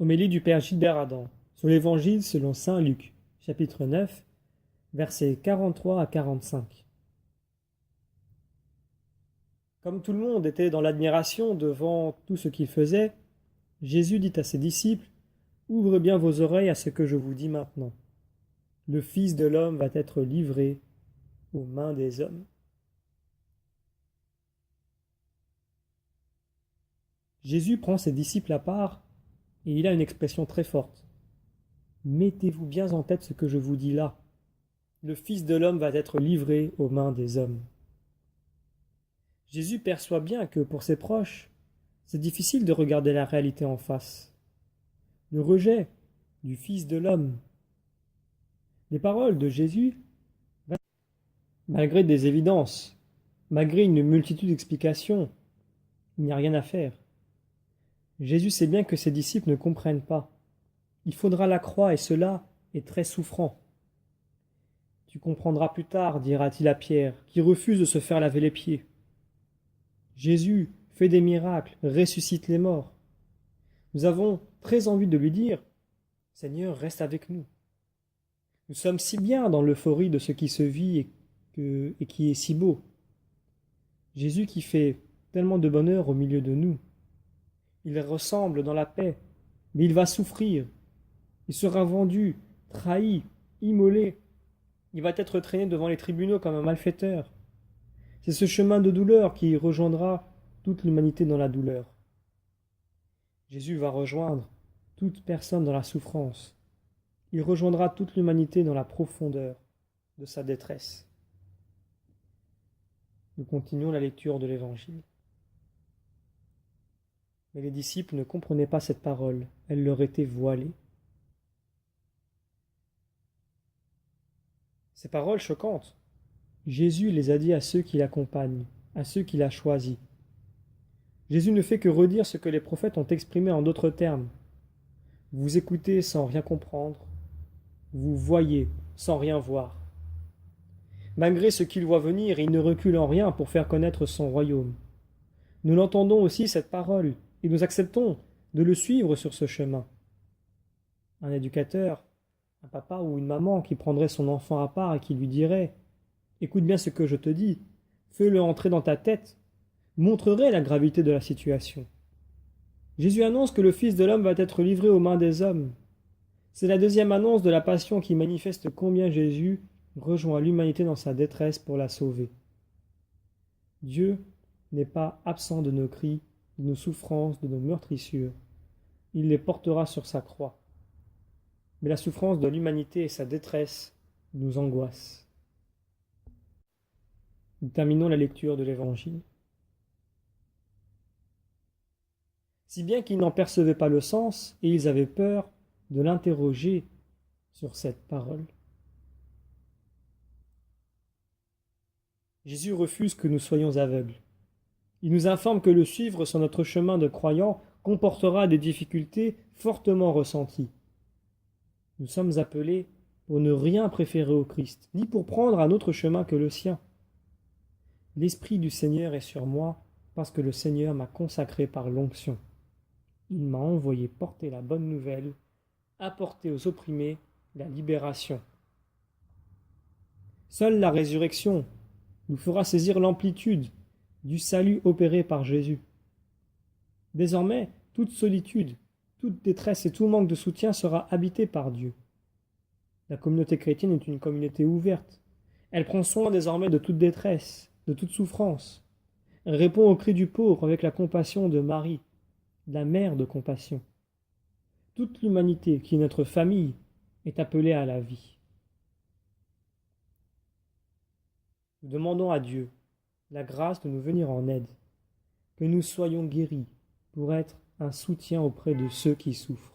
Homélie du Père Gilbert Adam sur l'Évangile selon saint Luc, chapitre 9, versets 43 à 45. Comme tout le monde était dans l'admiration devant tout ce qu'il faisait, Jésus dit à ses disciples : « Ouvrez bien vos oreilles à ce que je vous dis maintenant. Le Fils de l'homme va être livré aux mains des hommes. » Jésus prend ses disciples à part et il a une expression très forte. Mettez-vous bien en tête ce que je vous dis là. Le Fils de l'homme va être livré aux mains des hommes. Jésus perçoit bien que pour ses proches, c'est difficile de regarder la réalité en face. Le rejet du Fils de l'homme. Les paroles de Jésus, malgré des évidences, malgré une multitude d'explications, il n'y a rien à faire. Jésus sait bien que ses disciples ne comprennent pas. Il faudra la croix et cela est très souffrant. Tu comprendras plus tard, dira-t-il à Pierre, qui refuse de se faire laver les pieds. Jésus fait des miracles, ressuscite les morts. Nous avons très envie de lui dire : Seigneur, reste avec nous. Nous sommes si bien dans l'euphorie de ce qui se vit et qui est si beau. Jésus qui fait tellement de bonheur au milieu de nous. Il ressemble dans la paix, mais il va souffrir. Il sera vendu, trahi, immolé. Il va être traîné devant les tribunaux comme un malfaiteur. C'est ce chemin de douleur qui rejoindra toute l'humanité dans la douleur. Jésus va rejoindre toute personne dans la souffrance. Il rejoindra toute l'humanité dans la profondeur de sa détresse. Nous continuons la lecture de l'Évangile. Mais les disciples ne comprenaient pas cette parole, elle leur était voilée. Ces paroles choquantes, Jésus les a dit à ceux qui l'accompagnent, à ceux qu'il a choisis. Jésus ne fait que redire ce que les prophètes ont exprimé en d'autres termes. Vous écoutez sans rien comprendre, vous voyez sans rien voir. Malgré ce qu'il voit venir, il ne recule en rien pour faire connaître son royaume. Nous l'entendons aussi cette parole, et nous acceptons de le suivre sur ce chemin. Un éducateur, un papa ou une maman qui prendrait son enfant à part et qui lui dirait : « Écoute bien ce que je te dis, fais-le entrer dans ta tête », montrerait la gravité de la situation. Jésus annonce que le Fils de l'homme va être livré aux mains des hommes. C'est la deuxième annonce de la passion qui manifeste combien Jésus rejoint l'humanité dans sa détresse pour la sauver. Dieu n'est pas absent de nos cris, de nos souffrances, de nos meurtrissures. Il les portera sur sa croix. Mais la souffrance de l'humanité et sa détresse nous angoissent. Nous terminons la lecture de l'Évangile. Si bien qu'ils n'en percevaient pas le sens et ils avaient peur de l'interroger sur cette parole. Jésus refuse que nous soyons aveugles. Il nous informe que le suivre sur notre chemin de croyant comportera des difficultés fortement ressenties. Nous sommes appelés pour ne rien préférer au Christ, ni pour prendre un autre chemin que le sien. L'Esprit du Seigneur est sur moi parce que le Seigneur m'a consacré par l'onction. Il m'a envoyé porter la bonne nouvelle, apporter aux opprimés la libération. Seule la résurrection nous fera saisir l'amplitude du salut opéré par Jésus. Désormais, toute solitude, toute détresse et tout manque de soutien sera habité par Dieu. La communauté chrétienne est une communauté ouverte. Elle prend soin désormais de toute détresse, de toute souffrance. Elle répond aux cris du pauvre avec la compassion de Marie, la mère de compassion. Toute l'humanité, qui est notre famille, est appelée à la vie. Nous demandons à Dieu la grâce de nous venir en aide, que nous soyons guéris pour être un soutien auprès de ceux qui souffrent.